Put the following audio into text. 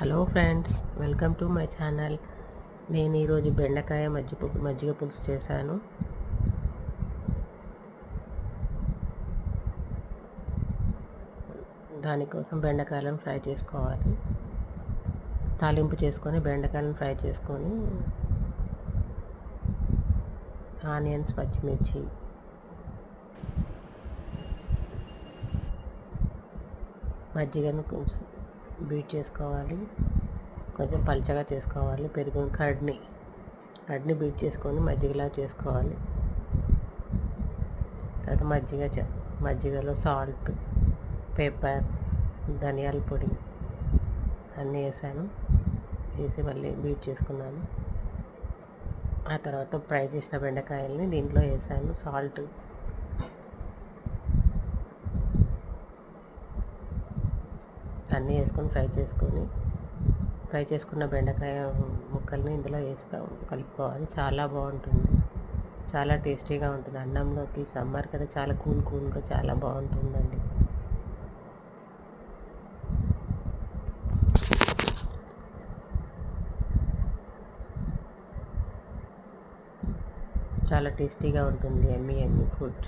Hello friends, welcome to my channel. నేను ఈరోజు బెండకాయ మజ్జిగ పులుసు చేశాను. దానికోసం బెండకాయలను ఫ్రై చేసుకోవాలి. తాలింపు చేసుకొని బెండకాయలను ఫ్రై చేసుకొని ఆనియన్స్, పచ్చిమిర్చి, మజ్జిగను బీట్ చేసుకోవాలి. కొంచెం పల్చగా చేసుకోవాలి. కర్డ్ని బీట్ చేసుకొని మజ్జిగలా చేసుకోవాలి. తర్వాత మజ్జిగలో సాల్ట్, పెప్పర్, ధనియాల పొడి అన్నీ వేసి మళ్ళీ బీట్ చేసుకున్నాను. ఆ తర్వాత ఫ్రై చేసిన బెండకాయల్ని దీంట్లో వేసాను. సాల్ట్, అన్నీ వేసుకొని ఫ్రై చేసుకున్న బెండకాయ ముక్కల్ని ఇందులో కలుపుకోవాలి. చాలా బాగుంటుంది, చాలా టేస్టీగా ఉంటుంది. అన్నంలోకి సమ్మర్ కదా, చాలా కూల్గా చాలా బాగుంటుందండి. చాలా టేస్టీగా ఉంటుంది. Emmy food.